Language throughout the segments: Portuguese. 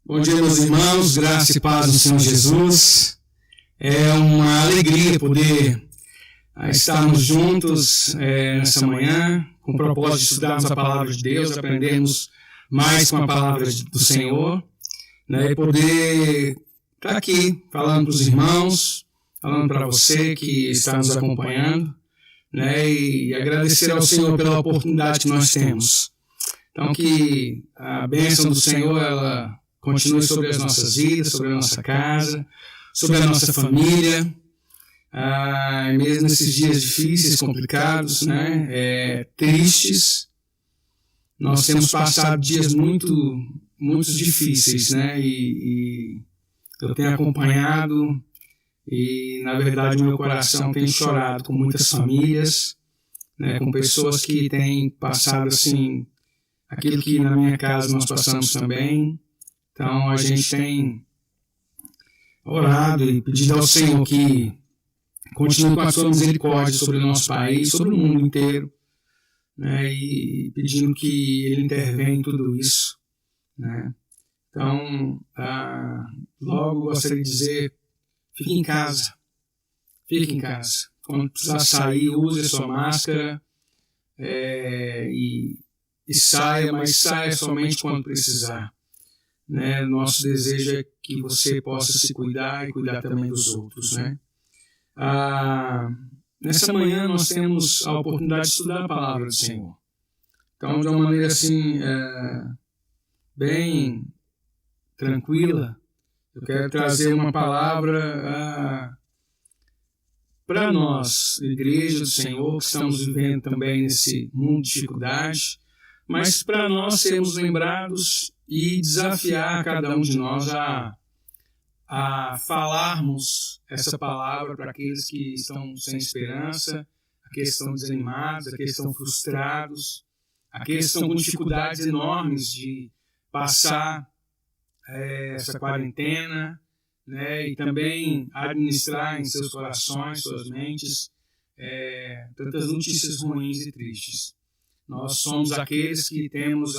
Bom dia, meus irmãos, graça e paz do Senhor Jesus. É uma alegria poder estarmos juntos nessa manhã, com o propósito de estudarmos a palavra de Deus, aprendermos mais com a palavra do Senhor, e poder estar aqui falando para os irmãos, falando para você que está nos acompanhando, e agradecer ao Senhor pela oportunidade que nós temos. Então, que a bênção do Senhor, ela continue sobre as nossas vidas, sobre a nossa casa, sobre a nossa família, mesmo nesses dias difíceis, complicados, tristes. Nós temos passado dias muito difíceis, e eu tenho acompanhado e, na verdade, o meu coração tem chorado com muitas famílias, com pessoas que têm passado, assim, aquilo que na minha casa nós passamos também. Então, a gente tem orado e pedido ao Senhor que continue com a sua misericórdia sobre o nosso país, sobre o mundo inteiro, e pedindo que Ele intervenha em tudo isso. Então, logo gostaria de dizer, fique em casa. Fique em casa. Quando precisar sair, use a sua máscara e saia, mas saia somente quando precisar. Nosso desejo é que você possa se cuidar e cuidar também dos outros. Nessa manhã nós temos a oportunidade de estudar a palavra do Senhor. Então, de uma maneira assim, bem tranquila, eu quero trazer uma palavra para nós, igreja do Senhor, que estamos vivendo também nesse mundo de dificuldade, mas para nós sermos lembrados e desafiar cada um de nós a falarmos essa palavra para aqueles que estão sem esperança, aqueles que estão desanimados, aqueles que estão frustrados, aqueles que estão com dificuldades enormes de passar essa quarentena, e também administrar em seus corações, suas mentes, tantas notícias ruins e tristes. Nós somos aqueles que temos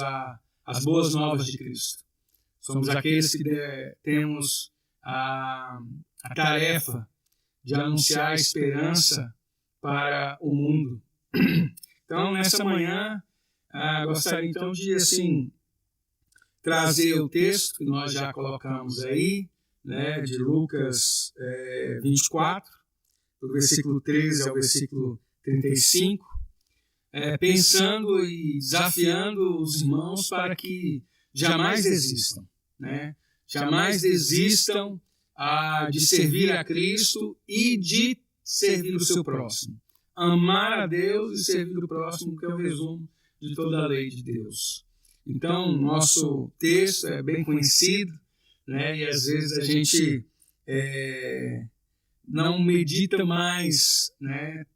as boas novas de Cristo. Somos aqueles que temos a tarefa de anunciar a esperança para o mundo. Então, nessa manhã, gostaria então de assim, trazer o texto que nós já colocamos aí, de Lucas 24, do versículo 13 ao versículo 35, pensando e desafiando os irmãos para que jamais desistam, jamais desistam de servir a Cristo e de servir o seu próximo. Amar a Deus e servir o próximo, que é o resumo de toda a lei de Deus. Então, nosso texto é bem conhecido, e às vezes a gente não medita mais,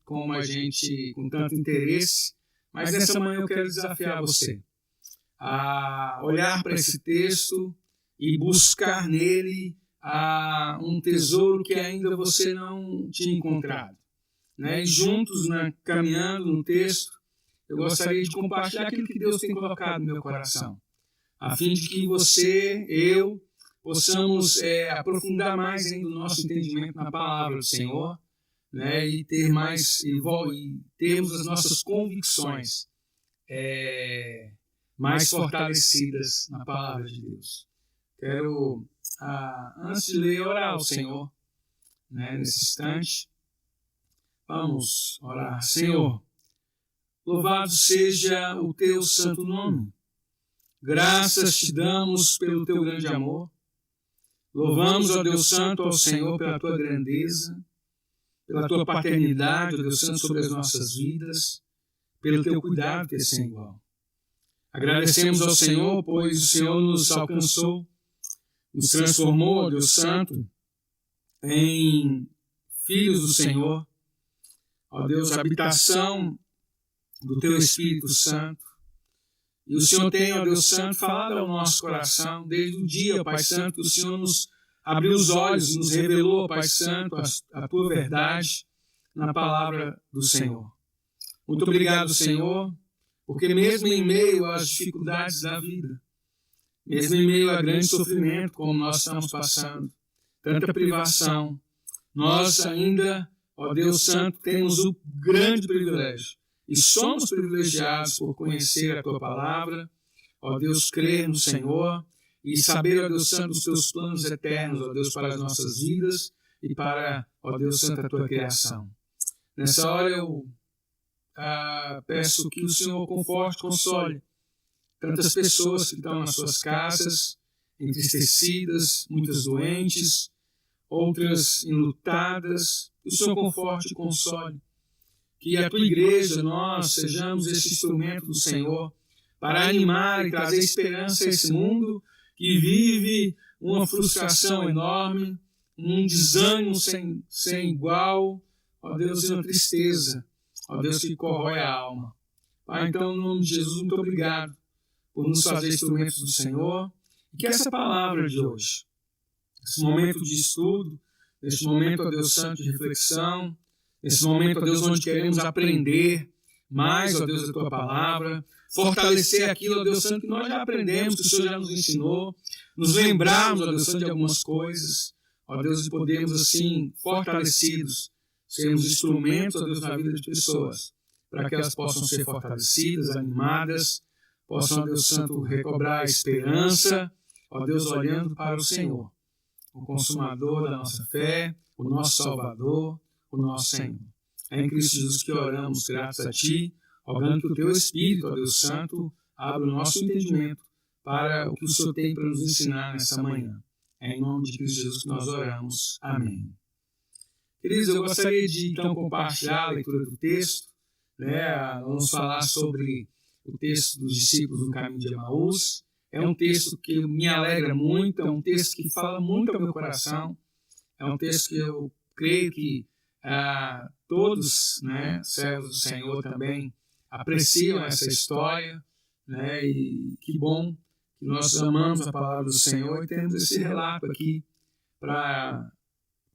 como a gente, com tanto interesse, mas nessa manhã eu quero desafiar você a olhar para esse texto e buscar nele um tesouro que ainda você não tinha encontrado. E juntos, caminhando no texto, eu gostaria de compartilhar aquilo que Deus tem colocado no meu coração, a fim de que você, eu, possamos aprofundar mais ainda o nosso entendimento na palavra do Senhor, e ter mais e termos as nossas convicções mais fortalecidas na palavra de Deus. Quero, antes de ler, orar ao Senhor, nesse instante. Vamos orar. Senhor, louvado seja o teu santo nome. Graças te damos pelo teu grande amor. Louvamos, ó Deus Santo, ao Senhor pela tua grandeza, pela tua paternidade, ó Deus Santo, sobre as nossas vidas, pelo teu cuidado que é sem igual. Agradecemos ao Senhor, pois o Senhor nos alcançou, nos transformou, ó Deus Santo, em filhos do Senhor, ó Deus, habitação do teu Espírito Santo. E o Senhor tem, ó Deus Santo, falado ao nosso coração desde o dia, Pai Santo, que o Senhor nos abriu os olhos, nos revelou, Pai Santo, a tua verdade na palavra do Senhor. Muito obrigado, Senhor, porque mesmo em meio às dificuldades da vida, mesmo em meio a grande sofrimento como nós estamos passando, tanta privação, nós ainda, ó Deus Santo, temos o grande privilégio e somos privilegiados por conhecer a Tua Palavra, ó Deus, crer no Senhor e saber, ó Deus Santo, os Teus planos eternos, ó Deus, para as nossas vidas e para, ó Deus Santo, a Tua criação. Nessa hora eu peço que o Senhor conforte, console tantas pessoas que estão nas suas casas, entristecidas, muitas doentes, outras enlutadas. Que o Senhor conforte e console. Que a Tua igreja, nós, sejamos esse instrumento do Senhor para animar e trazer esperança a esse mundo que vive uma frustração enorme, um desânimo sem igual, ó Deus, e uma tristeza, ó Deus, que corrói a alma. Pai, então, no nome de Jesus, muito obrigado por nos fazer instrumentos do Senhor, e que essa palavra de hoje, esse momento de estudo, esse momento, ó Deus Santo, de reflexão, esse momento, ó Deus, onde queremos aprender mais, ó Deus, da Tua palavra, fortalecer aquilo, ó Deus Santo, que nós já aprendemos, que o Senhor já nos ensinou, nos lembrarmos, ó Deus Santo, de algumas coisas, ó Deus, e podemos, assim, fortalecidos, sermos instrumentos, ó Deus, na vida de pessoas, para que elas possam ser fortalecidas, animadas, possam, ó Deus Santo, recobrar a esperança, ó Deus, olhando para o Senhor, o consumador da nossa fé, o nosso Salvador, o nosso Senhor. É em Cristo Jesus que oramos, graças a Ti, rogando que o Teu Espírito, ó Deus Santo, abra o nosso entendimento para o que o Senhor tem para nos ensinar nessa manhã. É em nome de Cristo Jesus que nós oramos. Amém. Queridos, eu gostaria de, então, compartilhar a leitura do texto. Vamos falar sobre o texto dos discípulos no caminho de Emaús. É um texto que me alegra muito, é um texto que fala muito ao meu coração, é um texto que eu creio que todos, servos do Senhor também apreciam essa história, e que bom que nós amamos a palavra do Senhor e temos esse relato aqui para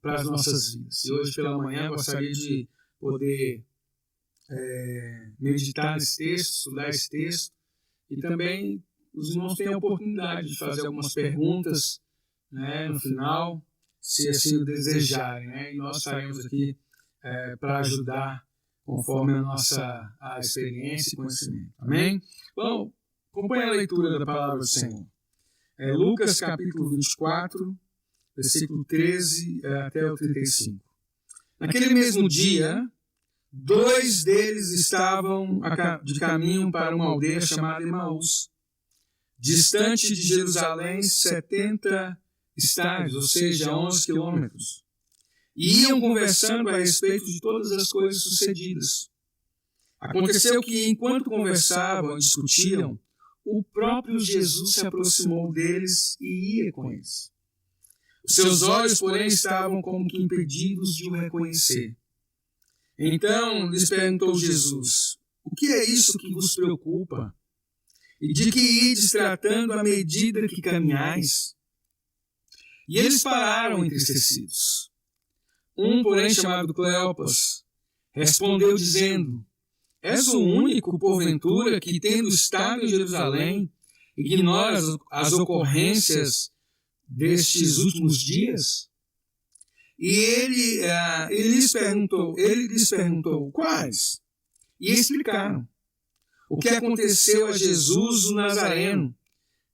as nossas vidas. E hoje pela manhã eu gostaria de poder meditar nesse texto, estudar esse texto, e também os irmãos têm a oportunidade de fazer algumas perguntas no final, se assim o desejarem, e nós estaremos aqui para ajudar conforme a nossa experiência e conhecimento. Amém? Bom, acompanhe a leitura da palavra do Senhor. Lucas capítulo 24, versículo 13 até o 35. Naquele mesmo dia, 2 deles estavam de caminho para uma aldeia chamada Emaús, distante de Jerusalém 70 estádios, ou seja, 11 quilômetros. E iam conversando a respeito de todas as coisas sucedidas. Aconteceu que, enquanto conversavam e discutiam, o próprio Jesus se aproximou deles e ia com eles. Os seus olhos, porém, estavam como que impedidos de o reconhecer. Então lhes perguntou Jesus: o que é isso que vos preocupa? E de que ides tratando à medida que caminhais? E eles pararam entristecidos. Um, porém, chamado Cleopas, respondeu dizendo: és o único, porventura, que, tendo estado em Jerusalém, ignora as ocorrências destes últimos dias? E ele lhes perguntou, quais? E explicaram o que aconteceu a Jesus o Nazareno,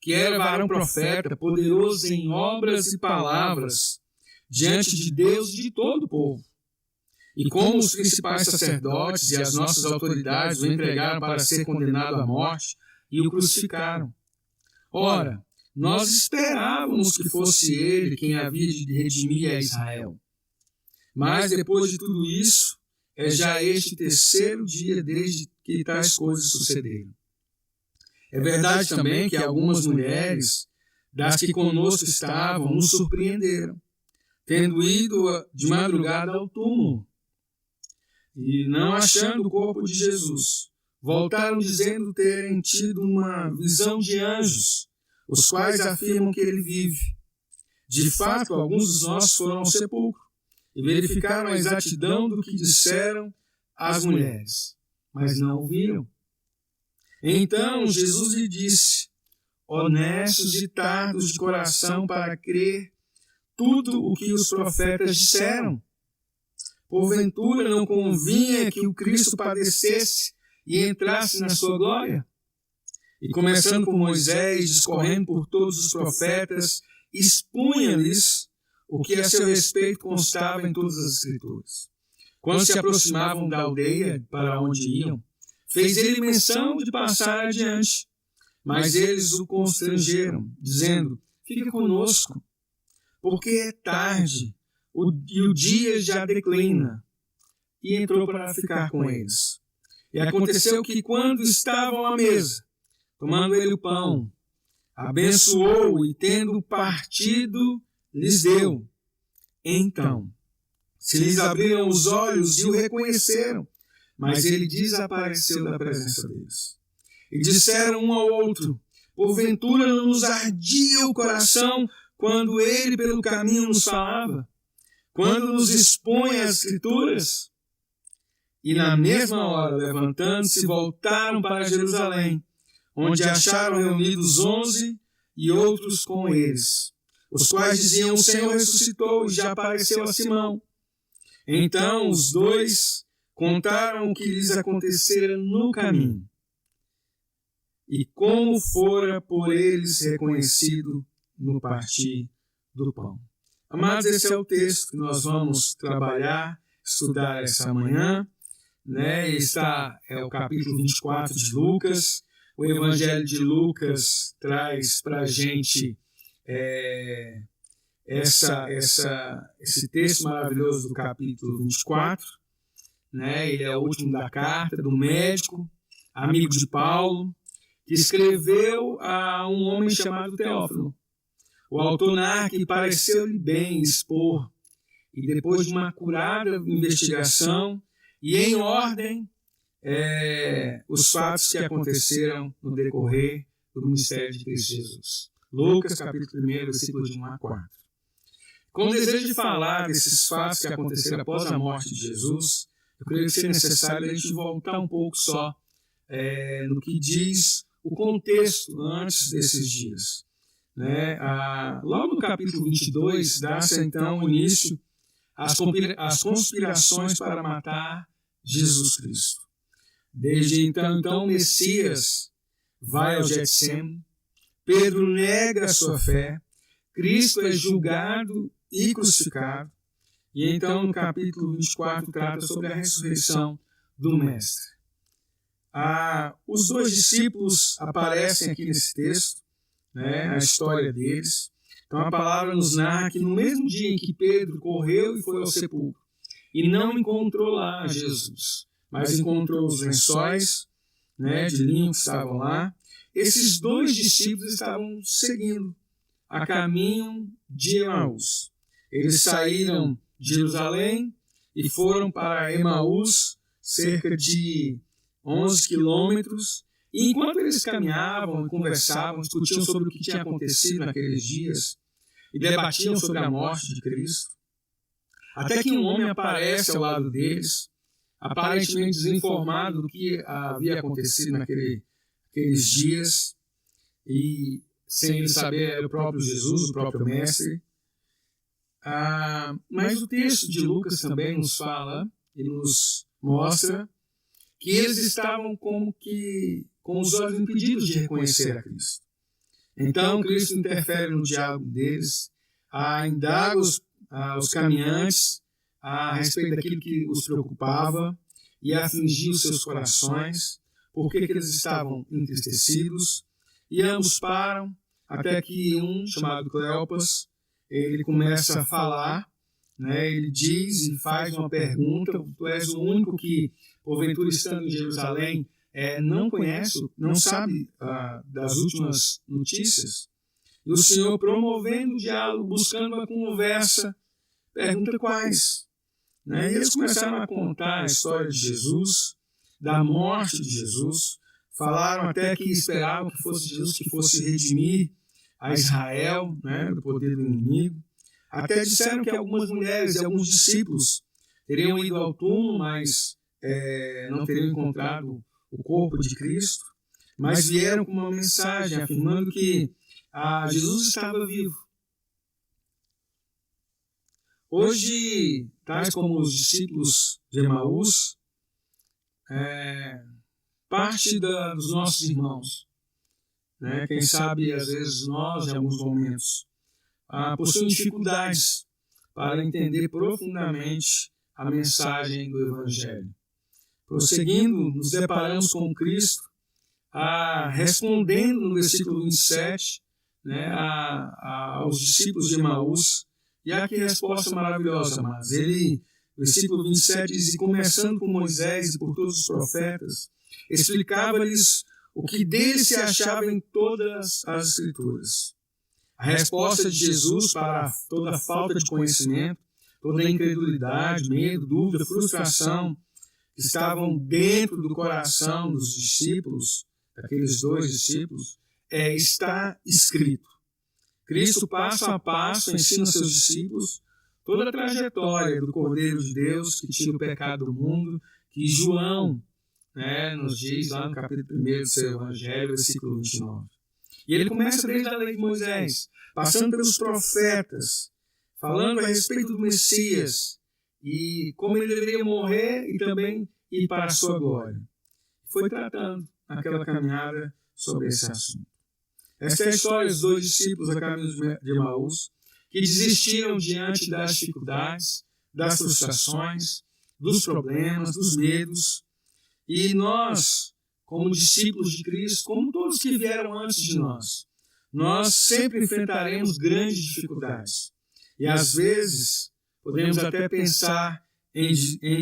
que era varão profeta, poderoso em obras e palavras, diante de Deus e de todo o povo. E como os principais sacerdotes e as nossas autoridades o entregaram para ser condenado à morte e o crucificaram. Ora, nós esperávamos que fosse ele quem havia de redimir a Israel. Mas depois de tudo isso, é já este 3º dia desde que tais coisas sucederam. É verdade também que algumas mulheres, das que conosco estavam, nos surpreenderam, tendo ido de madrugada ao túmulo, e não achando o corpo de Jesus, voltaram dizendo terem tido uma visão de anjos, os quais afirmam que ele vive. De fato, alguns dos nossos foram ao sepulcro e verificaram a exatidão do que disseram as mulheres, mas não o viram. Então Jesus lhe disse: honestos e tardos de coração para crer tudo o que os profetas disseram. Porventura não convinha que o Cristo padecesse e entrasse na sua glória? E começando por Moisés, discorrendo por todos os profetas, expunha-lhes o que a seu respeito constava em todas as Escrituras. Quando se aproximavam da aldeia para onde iam, fez ele menção de passar adiante, mas eles o constrangeram, dizendo: fica conosco, porque é tarde e o dia já declina. E entrou para ficar com eles. E aconteceu que, quando estavam à mesa, tomando ele o pão, abençoou e, tendo partido, lhes deu. Então se lhes abriram os olhos e o reconheceram, mas ele desapareceu da presença deles. E disseram um ao outro: porventura não nos ardia o coração quando ele pelo caminho nos falava, quando nos expõe as Escrituras? E na mesma hora, levantando-se, voltaram para Jerusalém, onde acharam reunidos 11 e outros com eles, os quais diziam: o Senhor ressuscitou e já apareceu a Simão. Então os dois contaram o que lhes acontecera no caminho e como fora por eles reconhecido no partir do pão. Amados, esse é o texto que nós vamos trabalhar, estudar essa manhã. É o capítulo 24 de Lucas. O Evangelho de Lucas traz para a gente esse texto maravilhoso do capítulo 24. Ele é o último da carta do médico, amigo de Paulo, que escreveu a um homem chamado Teófilo. O autor narra que pareceu-lhe bem expor, e depois de uma acurada investigação e em ordem, os fatos que aconteceram no decorrer do ministério de Cristo Jesus. Lucas, capítulo 1, versículos de 1 a 4. Com o desejo de falar desses fatos que aconteceram após a morte de Jesus, eu creio que seria necessário a gente voltar um pouco só no que diz o contexto antes desses dias. Logo no capítulo 22, dá-se então início às conspirações para matar Jesus Cristo. Desde então o Messias vai ao Getsêmani, Pedro nega a sua fé, Cristo é julgado e crucificado, e então no capítulo 24 trata sobre a ressurreição do Mestre. Os dois discípulos aparecem aqui nesse texto, a história deles. Então a palavra nos narra que no mesmo dia em que Pedro correu e foi ao sepulcro, e não encontrou lá Jesus, mas encontrou os lençóis de linho que estavam lá, esses dois discípulos estavam seguindo a caminho de Emaús. Eles saíram de Jerusalém e foram para Emaús, cerca de 11 quilômetros, e enquanto eles caminhavam e conversavam, discutiam sobre o que tinha acontecido naqueles dias e debatiam sobre a morte de Cristo, até que um homem aparece ao lado deles, aparentemente desinformado do que havia acontecido naqueles dias, e sem ele saber, era o próprio Jesus, o próprio Mestre. Mas o texto de Lucas também nos fala e nos mostra que eles estavam como que com os olhos impedidos de reconhecer a Cristo. Então Cristo interfere no diálogo deles, indaga os caminhantes a respeito daquilo que os preocupava e afligia os seus corações, porque eles estavam entristecidos, e ambos param até que um, chamado Cleopas, ele começa a falar, ele diz e faz uma pergunta: tu és o único que, porventura estando em Jerusalém, não conhece, não sabe das últimas notícias? E o Senhor, promovendo o diálogo, buscando uma conversa, pergunta quais. E eles começaram a contar a história de Jesus, da morte de Jesus, falaram até que esperavam que fosse Jesus que fosse redimir a Israel do poder do inimigo. Até disseram que algumas mulheres e alguns discípulos teriam ido ao túmulo, mas não teriam encontrado o corpo de Cristo. mas vieram com uma mensagem afirmando que Jesus estava vivo. Hoje, tais como os discípulos de Emaús, parte dos nossos irmãos, né? Quem sabe, às vezes, nós, em alguns momentos, possuem dificuldades para entender profundamente a mensagem do Evangelho. Prosseguindo, nos deparamos com Cristo, respondendo no versículo 27, né, aos discípulos de Emaús. E aqui a resposta maravilhosa, mas versículo 27 diz: e começando por Moisés e por todos os profetas, explicava-lhes o que dele se achava em todas as Escrituras. A resposta de Jesus para toda a falta de conhecimento, toda a incredulidade, medo, dúvida, frustração que estavam dentro do coração dos discípulos, daqueles 2 discípulos, está escrito. Cristo, passo a passo, ensina aos seus discípulos toda a trajetória do Cordeiro de Deus que tira o pecado do mundo, que João, né, nos diz lá no capítulo 1 do seu Evangelho, versículo 29. E ele começa desde a lei de Moisés, passando pelos profetas, falando a respeito do Messias e como ele deveria morrer e também ir para a sua glória. Foi tratando aquela caminhada sobre esse assunto. Esta é a história dos 2 discípulos a caminho de Emaús, que desistiram diante das dificuldades, das frustrações, dos problemas, dos medos. E nós, como discípulos de Cristo, como todos que vieram antes de nós sempre enfrentaremos grandes dificuldades. E às vezes podemos até pensar em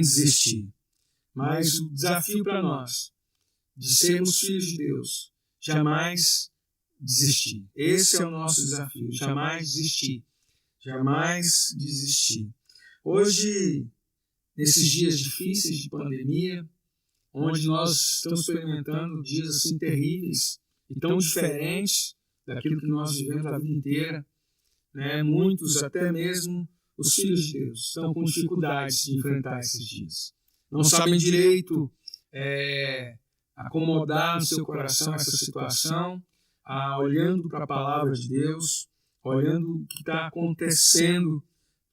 desistir. Mas o desafio para nós, de sermos filhos de Deus, jamais desistir. Esse é o nosso desafio, jamais desistir. Jamais desistir. Hoje, nesses dias difíceis de pandemia, onde nós estamos experimentando dias assim terríveis e tão diferentes daquilo que nós vivemos a vida inteira, né? Muitos, até mesmo os filhos de Deus, estão com dificuldades de enfrentar esses dias. Não sabem direito acomodar no seu coração essa situação, olhando para a palavra de Deus, olhando o que está acontecendo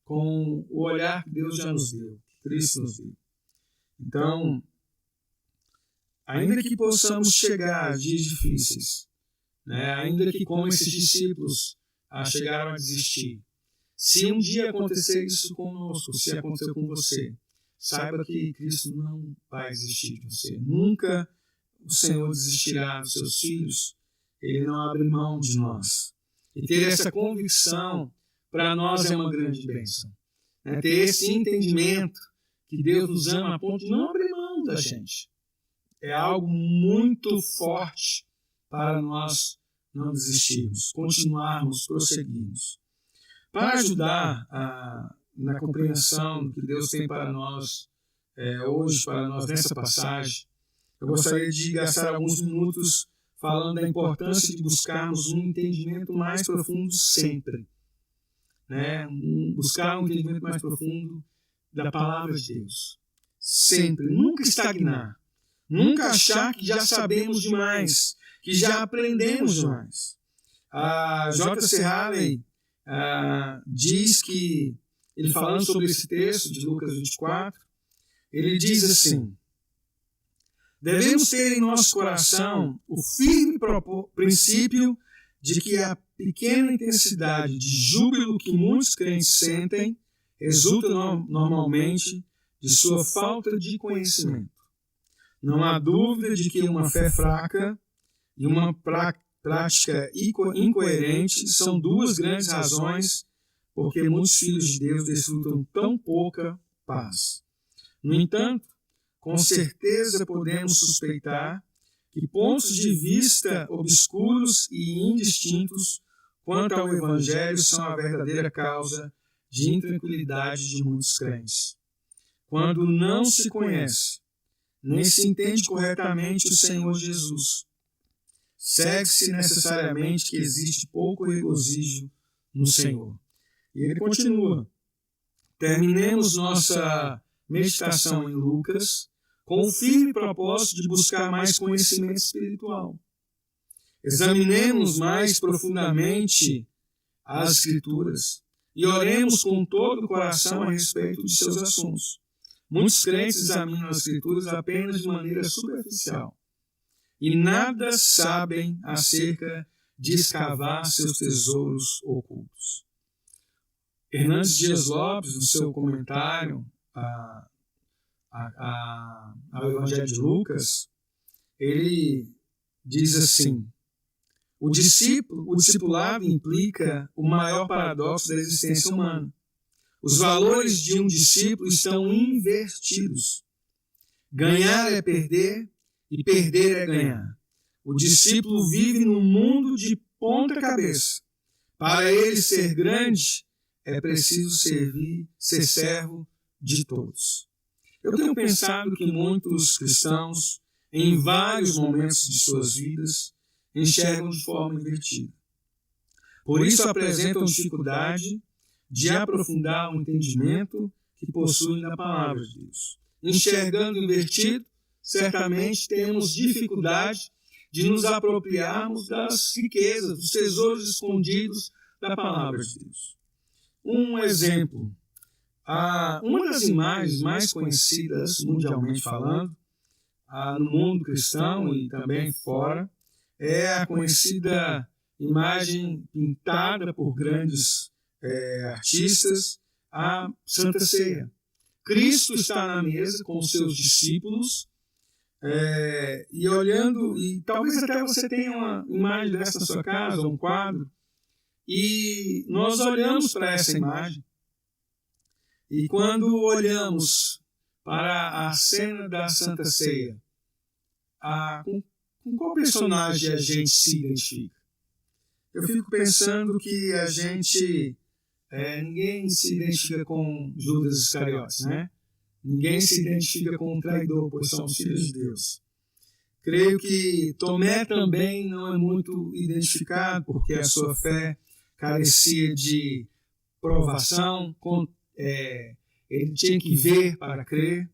com o olhar que Deus já nos deu, que Cristo nos deu. Então, ainda que possamos chegar a dias difíceis, né, ainda que como esses discípulos chegaram a desistir, se um dia acontecer isso conosco, se aconteceu com você, saiba que Cristo não vai desistir de você. Nunca o Senhor desistirá dos seus filhos. Ele não abre mão de nós. E ter essa convicção, para nós é uma grande bênção. Ter esse entendimento que Deus nos ama a ponto de não abrir mão da gente. É algo muito forte para nós não desistirmos, continuarmos, prosseguirmos. Para ajudar na compreensão do que Deus tem para nós hoje, para nós nessa passagem, eu gostaria de gastar alguns minutos falando da importância de buscarmos um entendimento mais profundo sempre. Né? Buscar um entendimento mais profundo da palavra de Deus. Sempre. Nunca estagnar. Nunca achar que já sabemos demais, que já aprendemos demais. J.C. Halley diz que, ele falando sobre esse texto de Lucas 24, ele diz assim: devemos ter em nosso coração o firme princípio de que a pequena intensidade de júbilo que muitos crentes sentem resulta normalmente de sua falta de conhecimento. Não há dúvida de que uma fé fraca e uma prática incoerente são 2 grandes razões por que muitos filhos de Deus desfrutam tão pouca paz. No entanto, com certeza podemos suspeitar que pontos de vista obscuros e indistintos quanto ao Evangelho são a verdadeira causa de intranquilidade de muitos crentes. Quando não se conhece, nem se entende corretamente o Senhor Jesus, segue-se necessariamente que existe pouco regozijo no Senhor. E ele continua. Terminemos nossa meditação em Lucas com o firme propósito de buscar mais conhecimento espiritual. examinemos mais profundamente as Escrituras e oremos com todo o coração a respeito de seus assuntos. Muitos crentes examinam as Escrituras apenas de maneira superficial e nada sabem acerca de escavar seus tesouros ocultos. Hernandes Dias Lopes, no seu comentário ao Evangelho de Lucas, ele diz assim: o discipulado implica o maior paradoxo da existência humana. Os valores de um discípulo estão invertidos. Ganhar é perder e perder é ganhar. O discípulo vive num mundo de ponta cabeça. Para ele ser grande, é preciso ser servo de todos. Eu tenho pensado que muitos cristãos, em vários momentos de suas vidas, enxergam de forma invertida. Por isso apresentam dificuldade de aprofundar o entendimento que possuem da palavra de Deus. Enxergando invertido, certamente temos dificuldade de nos apropriarmos das riquezas, dos tesouros escondidos da palavra de Deus. Um exemplo, uma das imagens mais conhecidas, mundialmente falando, no mundo cristão e também fora, é a conhecida imagem pintada por grandes artistas, a Santa Ceia. Cristo está na mesa com os seus discípulos e olhando, e talvez até você tenha uma imagem dessa na sua casa, um quadro, e nós olhamos para essa imagem, e quando olhamos para a cena da Santa Ceia, com qual personagem a gente se identifica? Eu fico pensando que a gente, ninguém se identifica com Judas Iscariotes, né? Ninguém se identifica com um traidor, pois são os filhos de Deus. Creio que Tomé também não é muito identificado, porque a sua fé carecia de provação, ele tinha que ver para crer,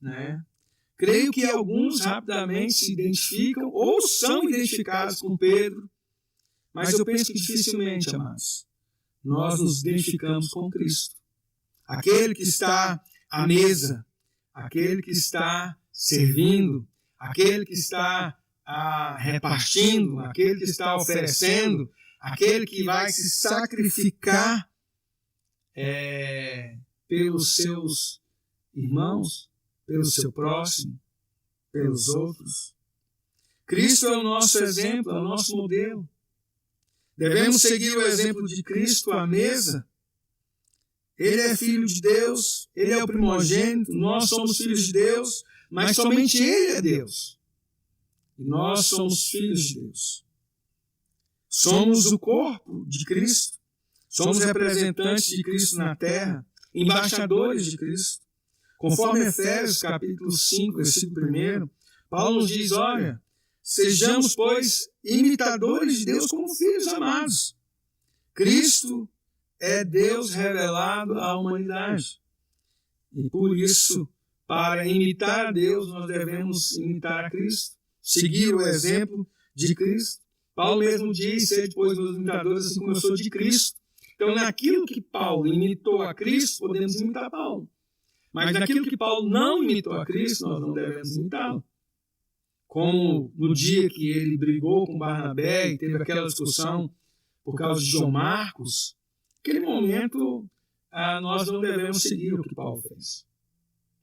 né? Creio que alguns rapidamente se identificam ou são identificados com Pedro, mas eu penso que dificilmente, amados, nós nos identificamos com Cristo. Aquele que está à mesa, aquele que está servindo, aquele que está repartindo, aquele que está oferecendo, aquele que vai se sacrificar pelos seus irmãos, pelo seu próximo, pelos outros. Cristo é o nosso exemplo, é o nosso modelo. Devemos seguir o exemplo de Cristo à mesa. Ele é filho de Deus, ele é o primogênito, nós somos filhos de Deus, mas somente ele é Deus. E nós somos filhos de Deus. Somos o corpo de Cristo, somos representantes de Cristo na terra, embaixadores de Cristo. Conforme Efésios capítulo 5, versículo 1, Paulo nos diz, olha, sejamos, pois, imitadores de Deus como filhos amados. Cristo é Deus revelado à humanidade. E por isso, para imitar a Deus, nós devemos imitar a Cristo, seguir o exemplo de Cristo. Paulo mesmo diz, sede, pois, meus imitadores, assim como eu sou de Cristo. Então, naquilo que Paulo imitou a Cristo, podemos imitar Paulo. Mas naquilo que Paulo não imitou a Cristo, nós não devemos imitá-lo. Como no dia que ele brigou com Barnabé e teve aquela discussão por causa de João Marcos, naquele momento nós não devemos seguir o que Paulo fez.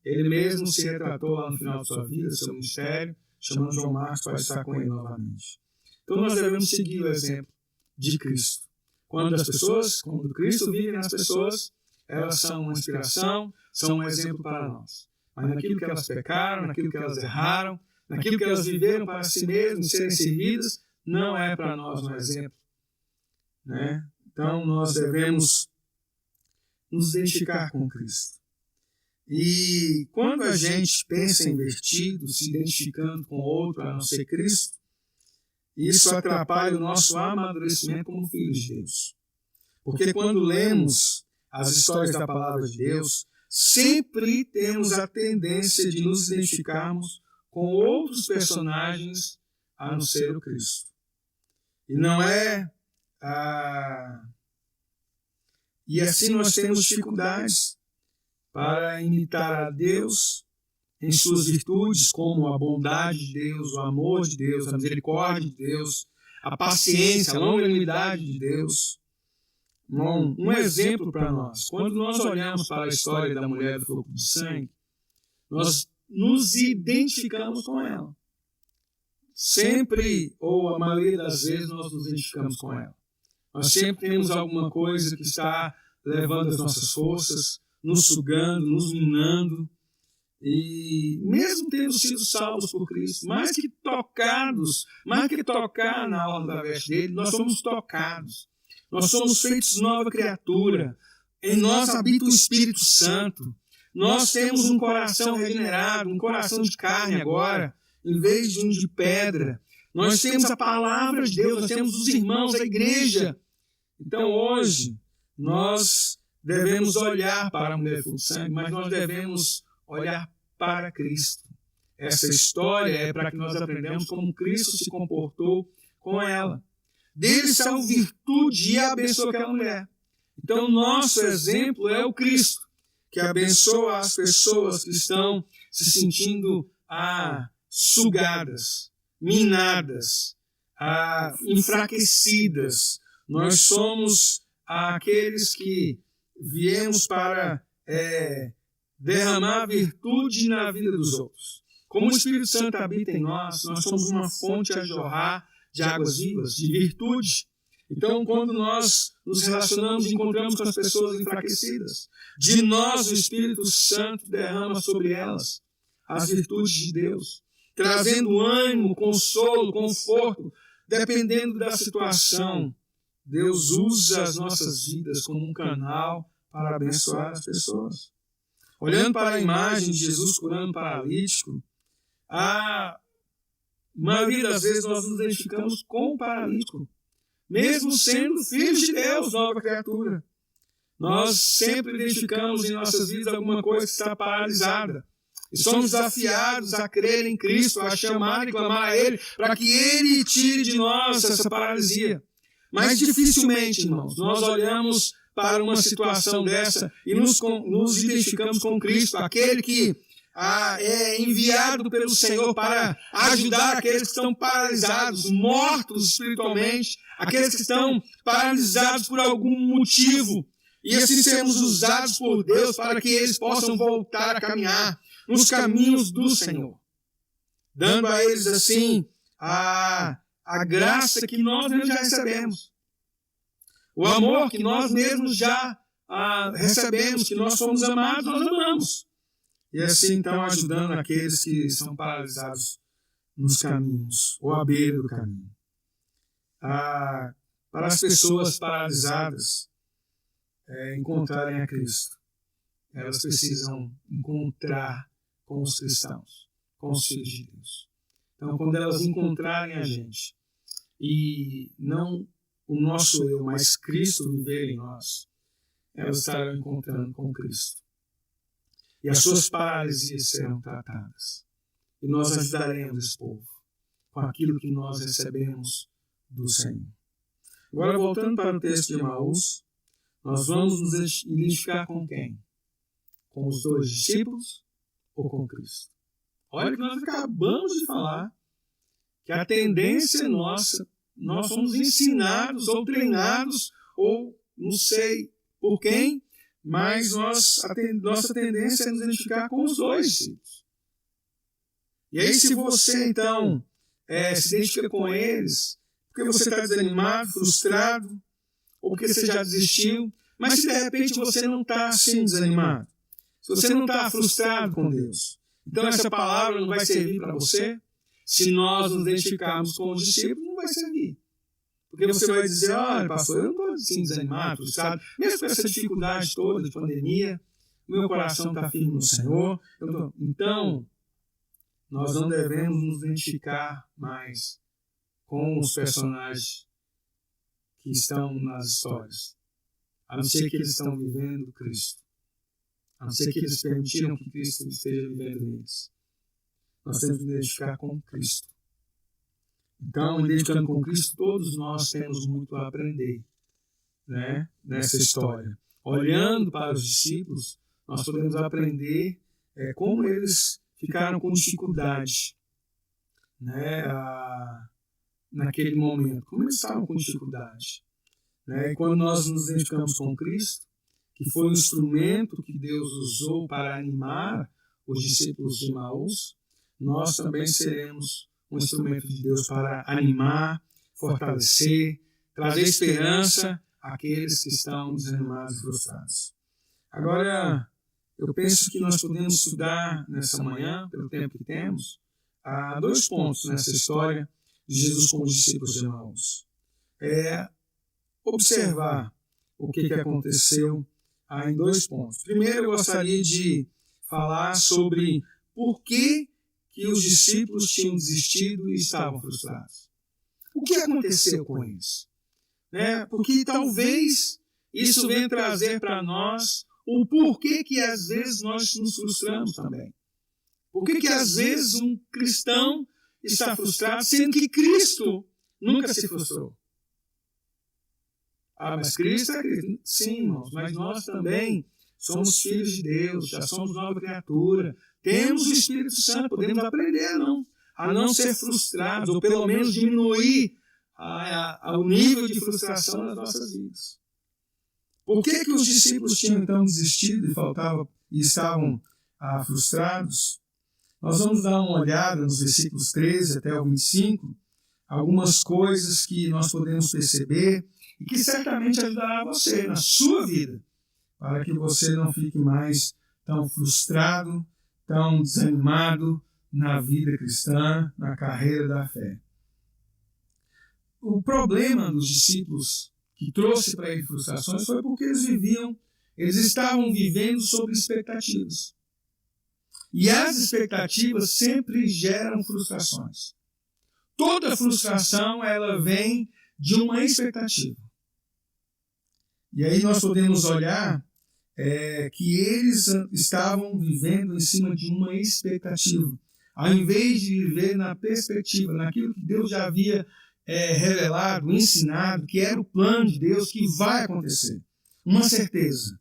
Ele mesmo se retratou lá no final de sua vida, seu ministério, chamando João Marcos para estar com ele novamente. Então nós devemos seguir o exemplo de Cristo. Quando Cristo vive nas pessoas, elas são uma inspiração, são um exemplo para nós. Mas naquilo que elas pecaram, naquilo que elas erraram, naquilo que elas viveram para si mesmas, serem servidas, não é para nós um exemplo. Né? Então nós devemos nos identificar com Cristo. E quando a gente pensa invertido, se identificando com outro a não ser Cristo, isso atrapalha o nosso amadurecimento como filhos de Deus. Porque quando lemos as histórias da palavra de Deus, sempre temos a tendência de nos identificarmos com outros personagens a não ser o Cristo. E não é... E assim nós temos dificuldades para imitar a Deus em suas virtudes, como a bondade de Deus, o amor de Deus, a misericórdia de Deus, a paciência, a longanimidade de Deus. Um exemplo para nós. Quando nós olhamos para a história da mulher do fluxo de sangue, nós nos identificamos com ela. Sempre, ou a maioria das vezes, nós nos identificamos com ela. Nós sempre temos alguma coisa que está levando as nossas forças, nos sugando, nos minando. E mesmo tendo sido salvos por Cristo, mais que tocados, mais que tocar na orla da veste dele, nós somos tocados. Nós somos feitos nova criatura. Em nós habita o Espírito Santo. Nós temos um coração regenerado, um coração de carne agora, em vez de um de pedra. Nós temos a palavra de Deus, nós temos os irmãos, a igreja. Então hoje, nós devemos olhar para a mulher do sangue, mas nós devemos olhar para Cristo. Essa história é para que nós aprendamos como Cristo se comportou com ela. Dele saiu virtude e abençoou aquela mulher. Então, nosso exemplo é o Cristo, que abençoa as pessoas que estão se sentindo sugadas, minadas, enfraquecidas. Nós somos aqueles que viemos para derramar virtude na vida dos outros. Como o Espírito Santo habita em nós, nós somos uma fonte a jorrar de águas vivas, de virtude. Então, quando nós nos relacionamos e encontramos com as pessoas enfraquecidas, de nós o Espírito Santo derrama sobre elas as virtudes de Deus, trazendo ânimo, consolo, conforto, dependendo da situação. Deus usa as nossas vidas como um canal para abençoar as pessoas. Olhando para a imagem de Jesus curando o paralítico, a maioria das vezes nós nos identificamos com o paralítico, mesmo sendo filhos de Deus, nova criatura. Nós sempre identificamos em nossas vidas alguma coisa que está paralisada. E somos desafiados a crer em Cristo, a chamar e clamar a Ele, para que Ele tire de nós essa paralisia. Mas dificilmente, irmãos, nós olhamos para uma situação dessa e nos identificamos com Cristo, aquele que é enviado pelo Senhor para ajudar aqueles que estão paralisados, mortos espiritualmente, aqueles que estão paralisados por algum motivo, e assim sermos usados por Deus para que eles possam voltar a caminhar nos caminhos do Senhor, dando a eles assim a graça que nós mesmos já recebemos, o amor que nós mesmos já recebemos, que nós somos amados, nós amamos. E assim, então, ajudando aqueles que estão paralisados nos caminhos, ou à beira do caminho. Para as pessoas paralisadas encontrarem a Cristo, elas precisam encontrar com os cristãos, com os filhos de Deus. Então, quando elas encontrarem a gente, e não o nosso eu, mas Cristo viver em nós, elas estarão encontrando com Cristo. E as suas paralisias serão tratadas. E nós ajudaremos esse povo com aquilo que nós recebemos do Senhor. Agora, voltando para o texto de Emaús, nós vamos nos identificar com quem? Com os dois discípulos ou com Cristo? Olha que nós acabamos de falar que a tendência nossa, nós somos ensinados ou treinados, ou não sei por quem, mas nossa tendência é nos identificar com os dois discípulos. E aí, se você, então, se identifica com eles, porque você está desanimado, frustrado, ou porque você já desistiu, mas se de repente você não está assim desanimado, se você não está frustrado com Deus, então essa palavra não vai servir para você. Se nós nos identificarmos com os discípulos, não vai servir. Porque você vai dizer, olha, pastor, eu não estou assim desanimado, frustrado, mesmo com essa dificuldade toda de pandemia, meu coração está firme no Senhor. Então, nós não devemos nos identificar mais com os personagens que estão nas histórias, a não ser que eles estão vivendo Cristo, a não ser que eles permitiram que Cristo esteja vivendo neles. Nós temos que nos identificar com Cristo. Então, identificando com Cristo, todos nós temos muito a aprender, né, nessa história. Olhando para os discípulos, nós podemos aprender como eles ficaram com dificuldade, né, naquele momento. Como eles estavam com dificuldade. Né? E quando nós nos identificamos com Cristo, que foi um instrumento que Deus usou para animar os discípulos de Emaús, nós também seremos um instrumento de Deus para animar, fortalecer, trazer esperança àqueles que estão desanimados e frustrados. Agora, eu penso que nós podemos estudar nessa manhã, pelo tempo que temos, há 2 pontos nessa história de Jesus com os discípulos de Emaús. Observar o que aconteceu em 2 pontos. Primeiro, eu gostaria de falar sobre por que os discípulos tinham desistido e estavam frustrados. O que aconteceu com eles? Porque talvez isso venha trazer para nós o porquê que às vezes nós nos frustramos também. Por que às vezes um cristão está frustrado, sendo que Cristo nunca se frustrou? Mas Cristo é Cristo. Sim, irmãos, mas nós também somos filhos de Deus, já somos nova criatura, temos o Espírito Santo, podemos aprender a não ser frustrados, ou pelo menos diminuir o nível de frustração nas nossas vidas. Por que os discípulos tinham então desistido e estavam frustrados? Nós vamos dar uma olhada nos versículos 13 até o 25, algumas coisas que nós podemos perceber e que certamente ajudará você na sua vida, para que você não fique mais tão frustrado, tão desanimado na vida cristã, na carreira da fé. O problema dos discípulos que trouxe para eles frustrações foi porque eles estavam vivendo sob expectativas. E as expectativas sempre geram frustrações. Toda frustração, ela vem de uma expectativa. E aí nós podemos olhar que eles estavam vivendo em cima de uma expectativa, ao invés de viver na perspectiva, naquilo que Deus já havia revelado, ensinado, que era o plano de Deus que vai acontecer. Uma certeza.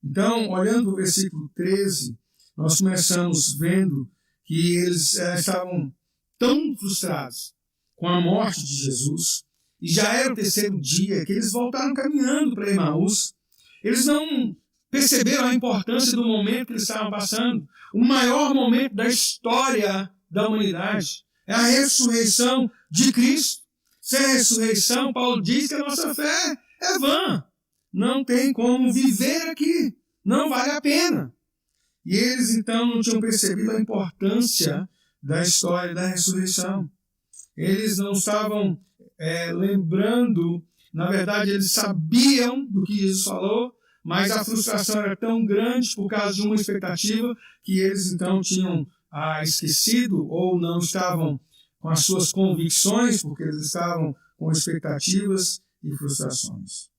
Então, olhando para o versículo 13, nós começamos vendo que eles estavam tão frustrados com a morte de Jesus, e já era o 3º dia que eles voltaram caminhando para Emaús. Eles não perceberam a importância do momento que eles estavam passando, o maior momento da história da humanidade. É a ressurreição de Cristo. Sem a ressurreição, Paulo diz que a nossa fé é vã. Não tem como viver aqui. Não vale a pena. E eles, então, não tinham percebido a importância da história da ressurreição. Eles não estavam lembrando, na verdade, eles sabiam do que Jesus falou, mas a frustração era tão grande por causa de uma expectativa que eles, então, tinham esquecido ou não estavam com as suas convicções, porque eles estavam com expectativas e frustrações.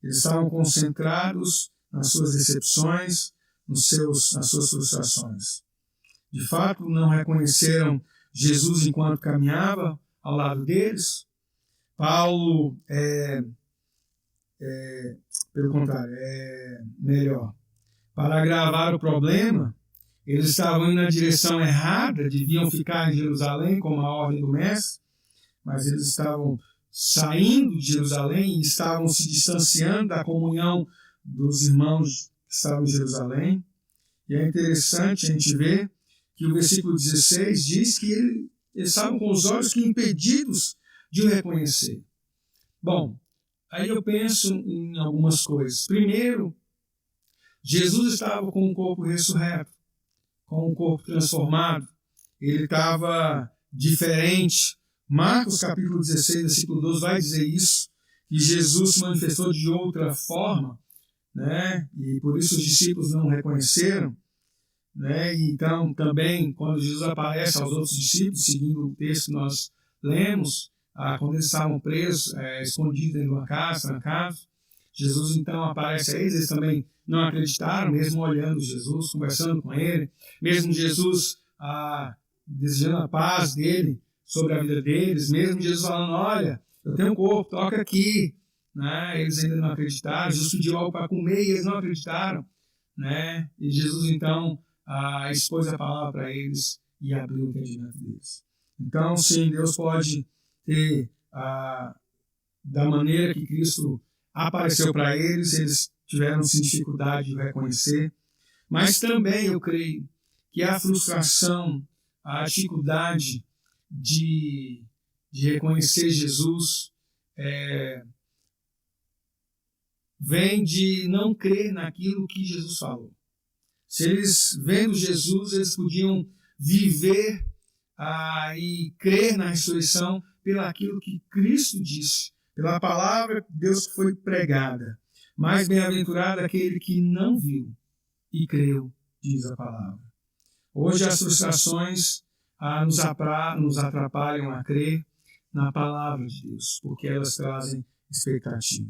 Eles estavam concentrados nas suas decepções, nas suas frustrações. De fato, não reconheceram Jesus enquanto caminhava ao lado deles. Paulo, pelo contrário, melhor. Para agravar o problema, eles estavam indo na direção errada, deviam ficar em Jerusalém, como a ordem do mestre, mas eles estavam saindo de Jerusalém e estavam se distanciando da comunhão dos irmãos que estavam em Jerusalém. E é interessante a gente ver que o versículo 16 diz que eles estavam com os olhos impedidos de o reconhecer. Bom, aí eu penso em algumas coisas. Primeiro, Jesus estava com um corpo ressurreto, com um corpo transformado. Ele estava diferente. Marcos capítulo 16, versículo 12 vai dizer isso, que Jesus se manifestou de outra forma, né? E por isso os discípulos não o reconheceram. Né? E então, também, quando Jesus aparece aos outros discípulos, seguindo o texto que nós lemos, quando eles estavam presos, escondidos dentro de uma casa, trancados, Jesus então aparece a eles, eles também não acreditaram, mesmo olhando Jesus, conversando com ele, mesmo Jesus desejando a paz dele sobre a vida deles, mesmo Jesus falando, olha, eu tenho um corpo, toca aqui, né? Eles ainda não acreditaram, Jesus pediu algo para comer e eles não acreditaram, né? E Jesus então expôs a palavra para eles e abriu o entendimento deles. Então, sim, Deus pode ter, da maneira que Cristo apareceu para eles, eles tiveram dificuldade de reconhecer, mas também eu creio que a frustração, a dificuldade de reconhecer Jesus vem de não crer naquilo que Jesus falou. Se eles, vendo Jesus, eles podiam viver e crer na ressurreição pelaquilo que Cristo disse, pela palavra de Deus que foi pregada. Mais bem-aventurado aquele que não viu e creu, diz a palavra. Hoje as frustrações nos atrapalham a crer na palavra de Deus, porque elas trazem expectativa.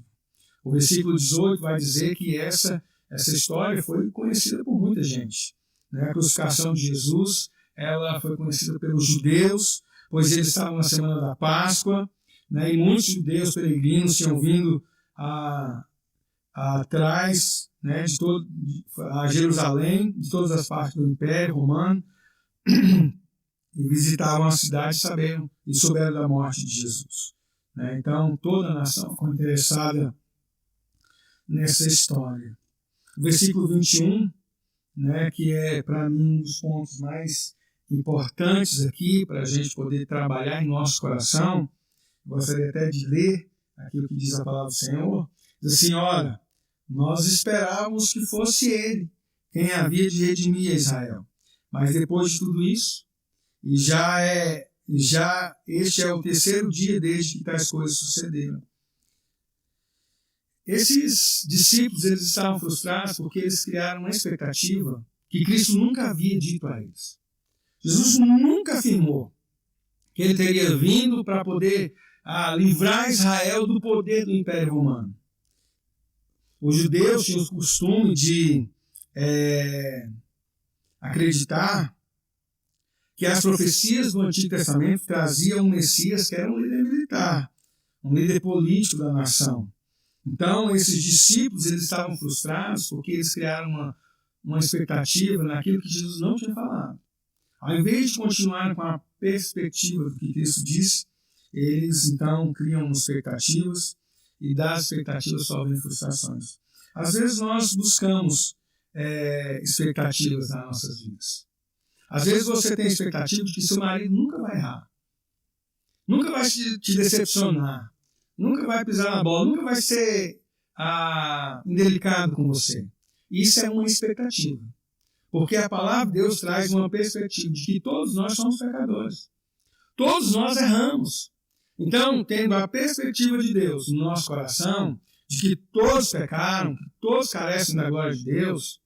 O versículo 18 vai dizer que essa história foi conhecida por muita gente. A crucificação de Jesus, ela foi conhecida pelos judeus, pois eles estavam na semana da Páscoa, e muitos judeus peregrinos tinham vindo atrás, a Jerusalém, de todas as partes do Império Romano, e visitavam a cidade e souberam da morte de Jesus. Então, toda a nação ficou interessada nessa história. O versículo 21, que é, para mim, um dos pontos mais importantes aqui, para a gente poder trabalhar em nosso coração, gostaria até de ler aquilo que diz a palavra do Senhor. Diz assim, ora, nós esperávamos que fosse Ele quem havia de redimir a Israel. Mas depois de tudo isso, e este é o terceiro dia desde que tais coisas sucederam. Esses discípulos, eles estavam frustrados porque eles criaram uma expectativa que Cristo nunca havia dito a eles. Jesus nunca afirmou que ele teria vindo para poder livrar Israel do poder do Império Romano. Os judeus tinham o costume de acreditar que as profecias do Antigo Testamento traziam um Messias que era um líder militar, um líder político da nação. Então, esses discípulos, eles estavam frustrados porque eles criaram uma expectativa naquilo que Jesus não tinha falado. Ao invés de continuar com a perspectiva do que Cristo disse, eles, então, criam expectativas e das expectativas só vêm frustrações. Às vezes, nós buscamos expectativas nas nossas vidas. Às vezes, você tem a expectativa de que seu marido nunca vai errar, nunca vai te decepcionar, nunca vai pisar na bola, nunca vai ser indelicado com você. Isso é uma expectativa. Porque a palavra de Deus traz uma perspectiva de que todos nós somos pecadores. Todos nós erramos. Então, tendo a perspectiva de Deus no nosso coração, de que todos pecaram, que todos carecem da glória de Deus,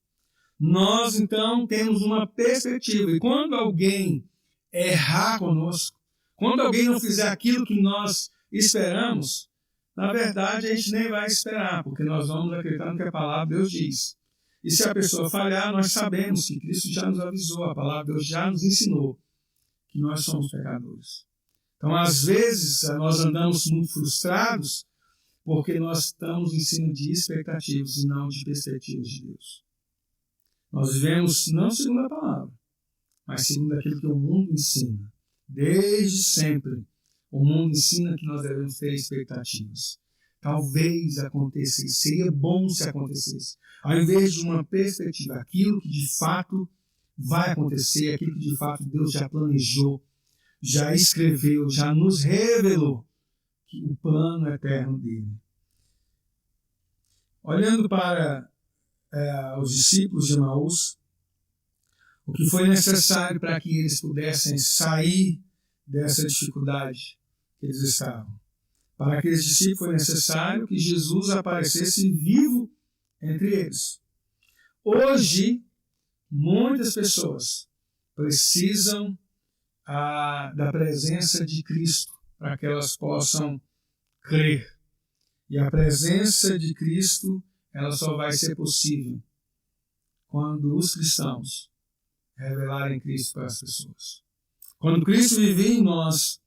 nós, então, temos uma perspectiva. E quando alguém errar conosco, quando alguém não fizer aquilo que nós esperamos, na verdade, a gente nem vai esperar, porque nós vamos acreditar no que a palavra de Deus diz. E se a pessoa falhar, nós sabemos que Cristo já nos avisou, a palavra de Deus já nos ensinou que nós somos pecadores. Então, às vezes, nós andamos muito frustrados porque nós estamos em cima de expectativas e não de perspectivas de Deus. Nós vivemos não segundo a palavra, mas segundo aquilo que o mundo ensina. Desde sempre, o mundo ensina que nós devemos ter expectativas. Talvez aconteça, e seria bom se acontecesse. Ao invés de uma perspectiva, aquilo que de fato vai acontecer, aquilo que de fato Deus já planejou, já escreveu, já nos revelou que o plano eterno dele. Olhando para os discípulos de Emaús, o que foi necessário para que eles pudessem sair dessa dificuldade que eles estavam. Para aqueles discípulos foi necessário que Jesus aparecesse vivo entre eles. Hoje, muitas pessoas precisam da presença de Cristo para que elas possam crer. E a presença de Cristo, ela só vai ser possível quando os cristãos revelarem Cristo para as pessoas. Quando Cristo viver em nós,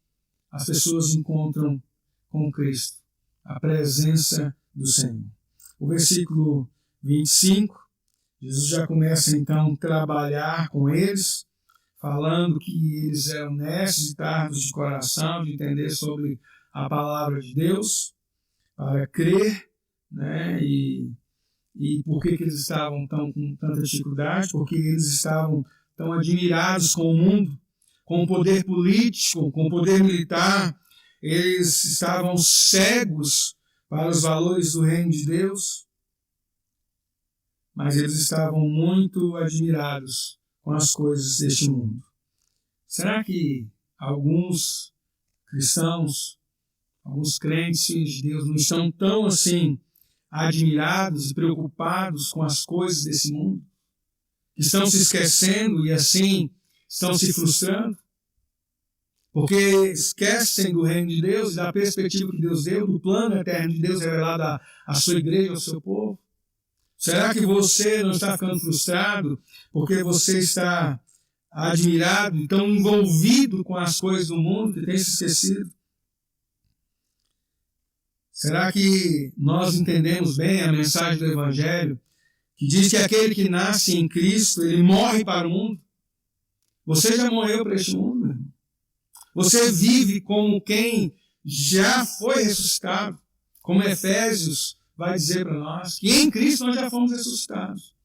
as pessoas encontram com Cristo a presença do Senhor. O versículo 25, Jesus já começa então a trabalhar com eles, falando que eles eram honestos e tardos de coração, de entender sobre a palavra de Deus, para crer, né? E por que eles estavam com tanta dificuldade? Porque eles estavam tão admirados com o mundo, com o poder político, com o poder militar. Eles estavam cegos para os valores do reino de Deus, mas eles estavam muito admirados com as coisas deste mundo. Será que alguns cristãos, alguns crentes, filhos de Deus, não estão tão assim admirados e preocupados com as coisas desse mundo? Estão se esquecendo e assim estão se frustrando? Porque esquecem do reino de Deus, da perspectiva que Deus deu, do plano eterno de Deus revelado à sua igreja, ao seu povo? Será que você não está ficando frustrado porque você está admirado, tão envolvido com as coisas do mundo que tem se esquecido? Será que nós entendemos bem a mensagem do Evangelho, que diz que aquele que nasce em Cristo, ele morre para o mundo? Você já morreu para este mundo, meu irmão? Você vive como quem já foi ressuscitado, como Efésios vai dizer para nós, que em Cristo nós já fomos ressuscitados.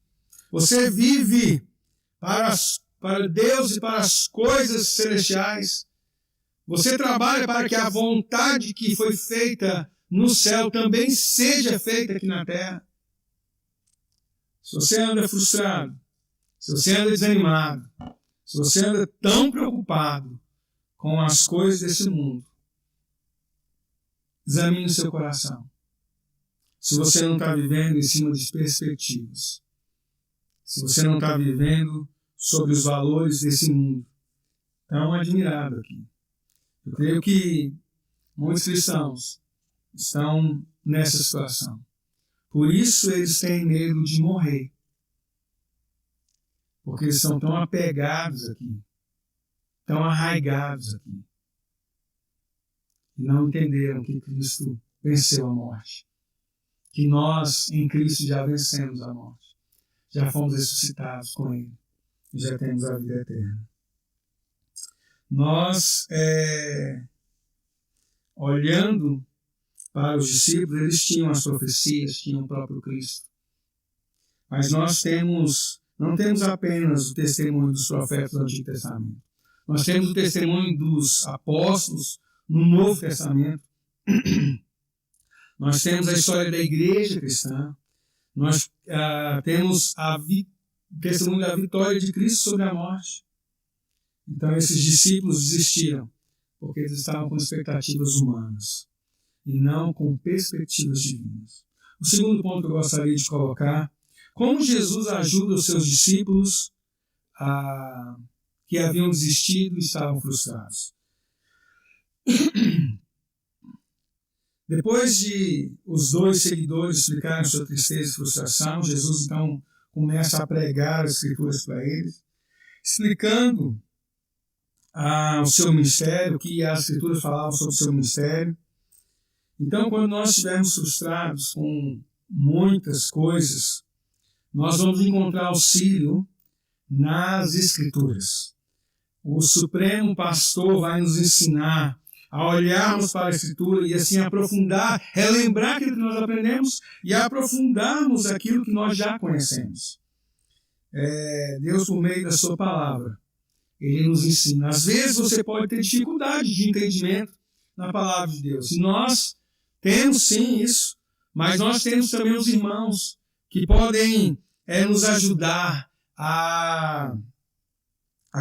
Você vive para Deus e para as coisas celestiais. Você trabalha para que a vontade que foi feita no céu também seja feita aqui na terra. Se você anda frustrado, se você anda desanimado, se você anda tão preocupado com as coisas desse mundo, examine o seu coração. Se você não está vivendo em cima de perspectivas, se você não está vivendo sobre os valores desse mundo tão admirado aqui. Eu creio que muitos cristãos estão nessa situação. Por isso eles têm medo de morrer. Porque eles estão tão apegados aqui, tão arraigados aqui. E não entenderam que Cristo venceu a morte. Que nós, em Cristo, já vencemos a morte. Já fomos ressuscitados com Ele. E já temos a vida eterna. Nós, olhando para os discípulos, eles tinham as profecias, tinham o próprio Cristo. Mas nós não temos apenas o testemunho dos profetas do Antigo Testamento. Nós temos o testemunho dos apóstolos no Novo Testamento. Nós temos a história da igreja cristã. Nós temos o testemunho da vitória de Cristo sobre a morte. Então esses discípulos desistiram, porque eles estavam com expectativas humanas e não com perspectivas divinas. O segundo ponto que eu gostaria de colocar: como Jesus ajuda os seus discípulos que haviam desistido e estavam frustrados. Depois de os dois seguidores explicarem sua tristeza e frustração, Jesus então começa a pregar as Escrituras para eles, explicando o seu ministério, o que as Escrituras falavam sobre o seu ministério. Então, quando nós estivermos frustrados com muitas coisas, nós vamos encontrar auxílio nas Escrituras. O Supremo Pastor vai nos ensinar a olharmos para a Escritura e assim aprofundar, relembrar aquilo que nós aprendemos e aprofundarmos aquilo que nós já conhecemos. Deus, por meio da sua palavra, Ele nos ensina. Às vezes você pode ter dificuldade de entendimento na palavra de Deus. E nós temos sim isso, mas nós temos também os irmãos que podem nos ajudar a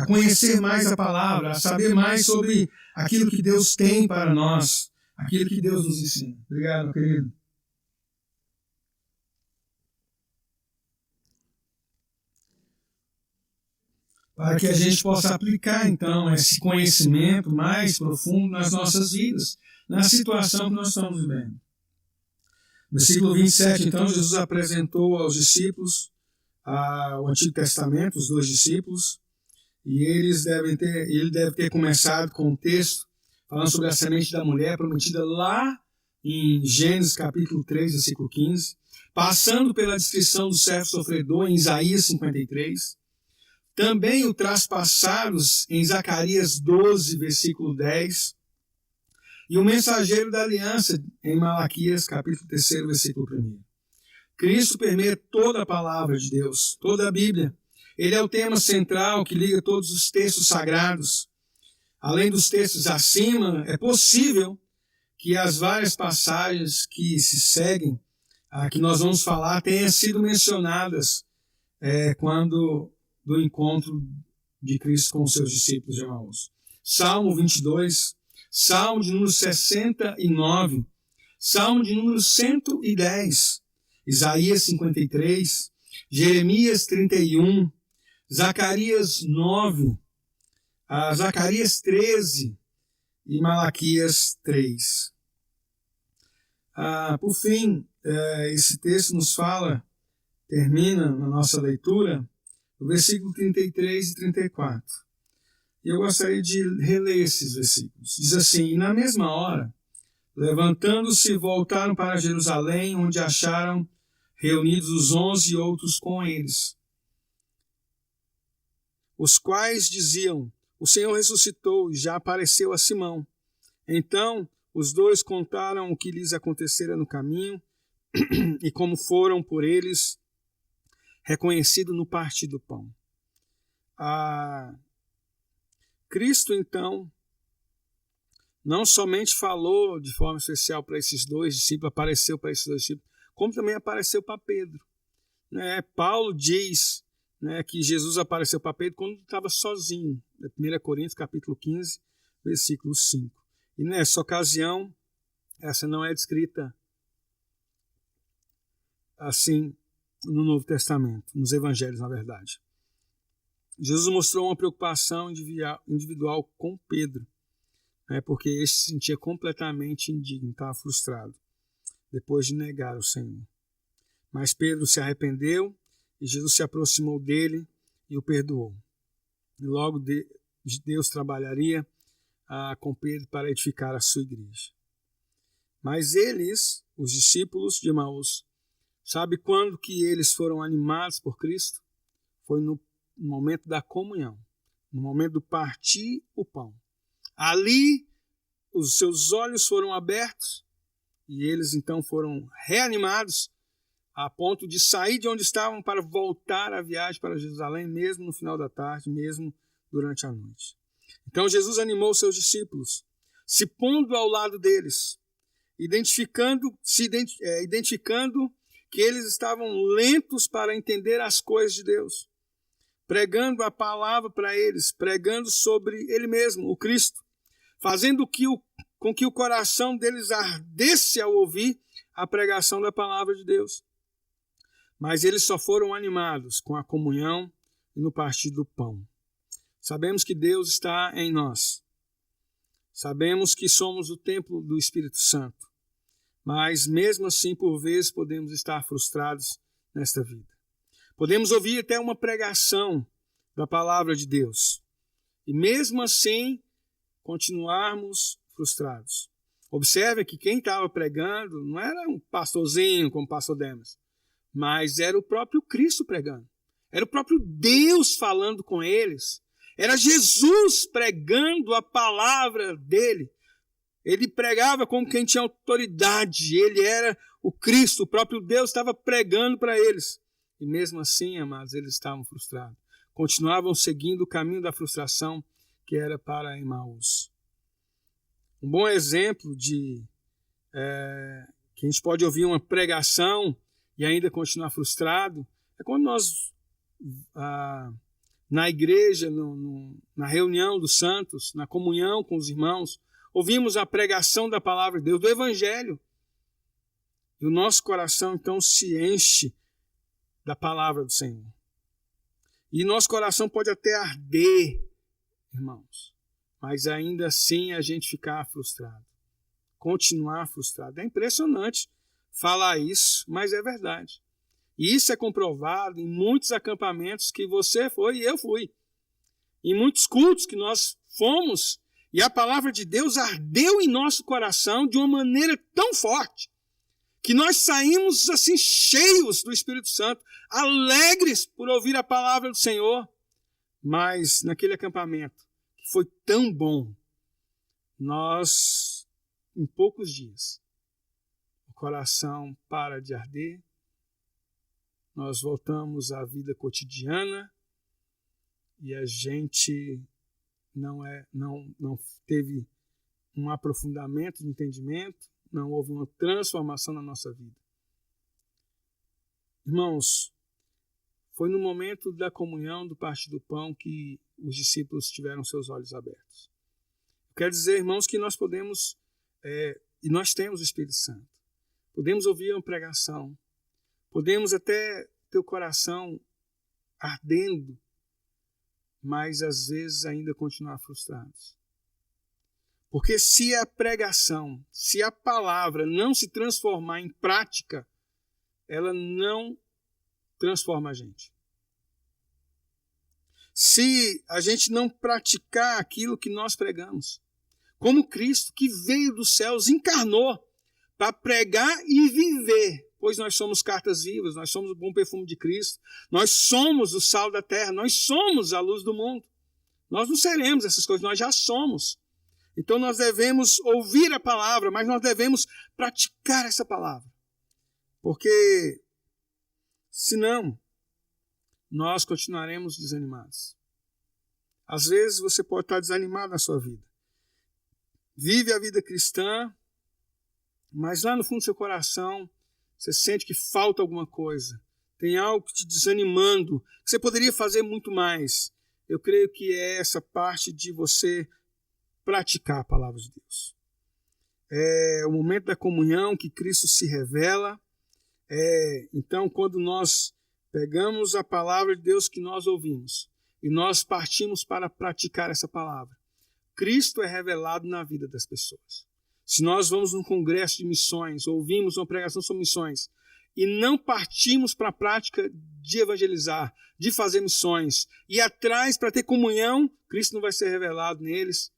conhecer mais a palavra, a saber mais sobre aquilo que Deus tem para nós, aquilo que Deus nos ensina. Obrigado, meu querido. Para que a gente possa aplicar, então, esse conhecimento mais profundo nas nossas vidas, na situação que nós estamos vivendo. Versículo 27, então, Jesus apresentou aos discípulos o Antigo Testamento, os dois discípulos, e ele deve ter começado com um texto falando sobre a semente da mulher prometida lá em Gênesis capítulo 3, versículo 15, passando pela descrição do servo sofredor em Isaías 53, também o traspassados em Zacarias 12, versículo 10, e o mensageiro da aliança em Malaquias capítulo 3, versículo 1. Cristo permeia toda a palavra de Deus, toda a Bíblia. Ele é o tema central que liga todos os textos sagrados. Além dos textos acima, é possível que as várias passagens que se seguem, que nós vamos falar, tenham sido mencionadas quando do encontro de Cristo com os seus discípulos de Emaús. Salmo 22, Salmo de número 69, Salmo de número 110, Isaías 53, Jeremias 31, Zacarias 9, Zacarias 13 e Malaquias 3. Por fim, esse texto nos fala, termina na nossa leitura, o versículo 33 e 34. E eu gostaria de reler esses versículos. Diz assim: E na mesma hora, levantando-se, voltaram para Jerusalém, onde acharam reunidos os 11 e outros com eles, os quais diziam: O Senhor ressuscitou e já apareceu a Simão. Então os dois contaram o que lhes acontecera no caminho e como foram por eles reconhecido no partir do pão. Cristo, então, não somente falou de forma especial para esses dois discípulos, apareceu para esses dois discípulos, como também apareceu para Pedro. Paulo diz que Jesus apareceu para Pedro quando estava sozinho. 1 Coríntios capítulo 15, versículo 5. E nessa ocasião, essa não é descrita assim no Novo Testamento, nos Evangelhos, na verdade. Jesus mostrou uma preocupação individual com Pedro, porque este se sentia completamente indigno, estava frustrado, depois de negar o Senhor. Mas Pedro se arrependeu e Jesus se aproximou dele e o perdoou. E logo Deus trabalharia com Pedro para edificar a sua igreja. Mas eles, os discípulos de Emaús, sabe quando que eles foram animados por Cristo? Foi no momento da comunhão, no momento do partir o pão. Ali, os seus olhos foram abertos e eles então foram reanimados a ponto de sair de onde estavam para voltar a viagem para Jerusalém, mesmo no final da tarde, mesmo durante a noite. Então Jesus animou seus discípulos, se pondo ao lado deles, identificando que eles estavam lentos para entender as coisas de Deus, pregando a palavra para eles, pregando sobre Ele mesmo, o Cristo, fazendo com que o coração deles ardesse ao ouvir a pregação da palavra de Deus. Mas eles só foram animados com a comunhão e no partir do pão. Sabemos que Deus está em nós. Sabemos que somos o templo do Espírito Santo. Mas mesmo assim, por vezes, podemos estar frustrados nesta vida. Podemos ouvir até uma pregação da palavra de Deus. E mesmo assim, continuarmos frustrados. Observe que quem estava pregando não era um pastorzinho como o pastor Demas, mas era o próprio Cristo pregando. Era o próprio Deus falando com eles. Era Jesus pregando a palavra dele. Ele pregava como quem tinha autoridade. Ele era o Cristo, o próprio Deus estava pregando para eles. E mesmo assim, amados, eles estavam frustrados. Continuavam seguindo o caminho da frustração que era para Emaús. Um bom exemplo de que a gente pode ouvir uma pregação e ainda continuar frustrado é quando nós, na igreja, na reunião dos santos, na comunhão com os irmãos, ouvimos a pregação da palavra de Deus, do Evangelho. E o nosso coração, então, se enche da palavra do Senhor. E nosso coração pode até arder, irmãos, mas ainda assim a gente ficar frustrado, continuar frustrado. É impressionante falar isso, mas é verdade. E isso é comprovado em muitos acampamentos que você foi e eu fui. Em muitos cultos que nós fomos E a palavra de Deus ardeu em nosso coração de uma maneira tão forte que nós saímos assim cheios do Espírito Santo, alegres por ouvir a palavra do Senhor. Mas naquele acampamento, que foi tão bom, nós, em poucos dias, o coração para de arder, nós voltamos à vida cotidiana e a gente não teve um aprofundamento de entendimento, não houve uma transformação na nossa vida. Irmãos, foi no momento da comunhão, do partir do pão, que os discípulos tiveram seus olhos abertos. Eu quero dizer, irmãos, que nós podemos, e nós temos o Espírito Santo, podemos ouvir uma pregação, podemos até ter o coração ardendo, mas às vezes ainda continuar frustrados. Porque se a pregação, se a palavra não se transformar em prática, ela não transforma a gente. Se a gente não praticar aquilo que nós pregamos, como Cristo que veio dos céus, encarnou para pregar e viver, pois nós somos cartas vivas, nós somos o bom perfume de Cristo, nós somos o sal da terra, nós somos a luz do mundo. Nós não seremos essas coisas, nós já somos. Então nós devemos ouvir a palavra, mas nós devemos praticar essa palavra. Porque, senão, nós continuaremos desanimados. Às vezes você pode estar desanimado na sua vida. Vive a vida cristã, mas lá no fundo do seu coração, você sente que falta alguma coisa. Tem algo te desanimando, que você poderia fazer muito mais. Eu creio que é essa parte de você praticar a palavra de Deus. É o momento da comunhão que Cristo se revela. Então, quando nós pegamos a palavra de Deus que nós ouvimos e nós partimos para praticar essa palavra, Cristo é revelado na vida das pessoas. Se nós vamos num congresso de missões, ouvimos uma pregação sobre missões e não partimos para a prática de evangelizar, de fazer missões, e atrás para ter comunhão, Cristo não vai ser revelado neles,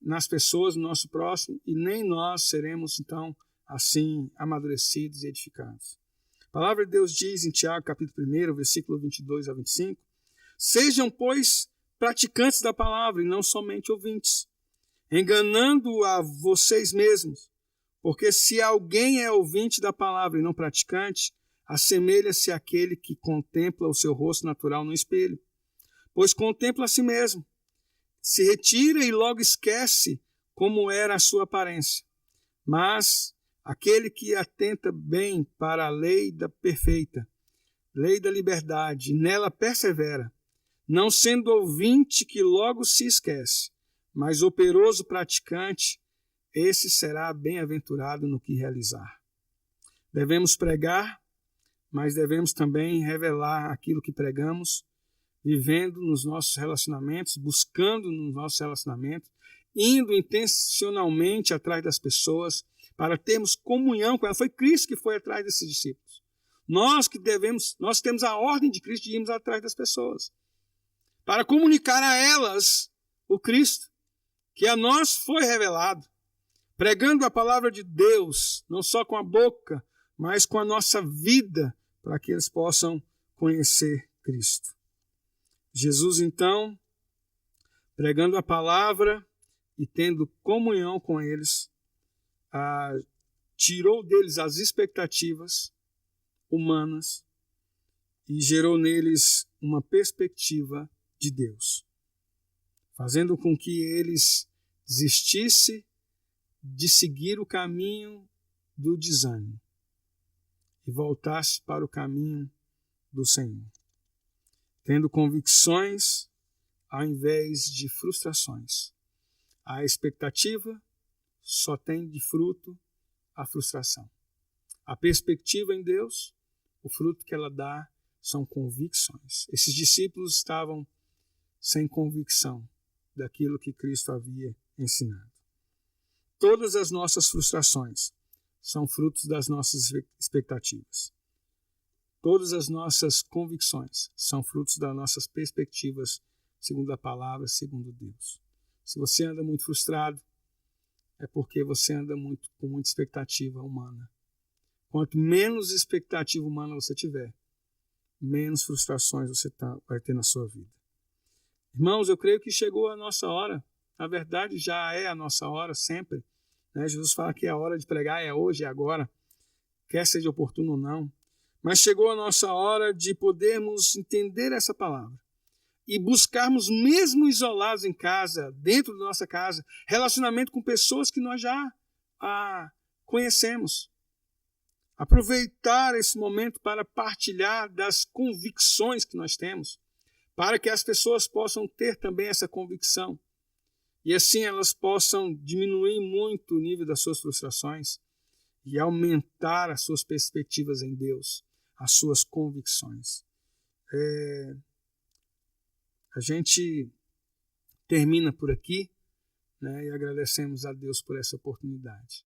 nas pessoas, no nosso próximo, e nem nós seremos, então, assim, amadurecidos e edificados. A palavra de Deus diz em Tiago, capítulo 1, versículo 22 a 25, sejam, pois, praticantes da palavra e não somente ouvintes, enganando a vocês mesmos, porque se alguém é ouvinte da palavra e não praticante, assemelha-se àquele que contempla o seu rosto natural no espelho, pois contempla a si mesmo, se retira e logo esquece como era a sua aparência. Mas aquele que atenta bem para a lei da perfeita, lei da liberdade, e nela persevera, não sendo ouvinte que logo se esquece, mas operoso praticante, esse será bem-aventurado no que realizar. Devemos pregar, mas devemos também revelar aquilo que pregamos, vivendo nos nossos relacionamentos, buscando nos nossos relacionamentos, indo intencionalmente atrás das pessoas para termos comunhão com elas. Foi Cristo que foi atrás desses discípulos. Nós temos a ordem de Cristo de irmos atrás das pessoas, para comunicar a elas o Cristo, que a nós foi revelado, pregando a palavra de Deus, não só com a boca, mas com a nossa vida, para que eles possam conhecer Cristo. Jesus, então, pregando a palavra e tendo comunhão com eles, tirou deles as expectativas humanas e gerou neles uma perspectiva de Deus, fazendo com que eles desistissem de seguir o caminho do desânimo e voltassem para o caminho do Senhor, tendo convicções ao invés de frustrações. A expectativa só tem de fruto a frustração. A perspectiva em Deus, o fruto que ela dá são convicções. Esses discípulos estavam sem convicção daquilo que Cristo havia ensinado. Todas as nossas frustrações são frutos das nossas expectativas. Todas as nossas convicções são frutos das nossas perspectivas, segundo a palavra, segundo Deus. Se você anda muito frustrado, é porque você anda com muita expectativa humana. Quanto menos expectativa humana você tiver, menos frustrações você vai ter na sua vida. Irmãos, eu creio que chegou a nossa hora. Na verdade, já é a nossa hora sempre. Né? Jesus fala que a hora de pregar é hoje, é agora. Quer seja oportuno ou não. Mas chegou a nossa hora de podermos entender essa palavra e buscarmos, mesmo isolados em casa, dentro da nossa casa, relacionamento com pessoas que nós já conhecemos. Aproveitar esse momento para partilhar das convicções que nós temos, para que as pessoas possam ter também essa convicção. E assim elas possam diminuir muito o nível das suas frustrações e aumentar as suas perspectivas em Deus, as suas convicções. A gente termina por aqui, né, e agradecemos a Deus por essa oportunidade.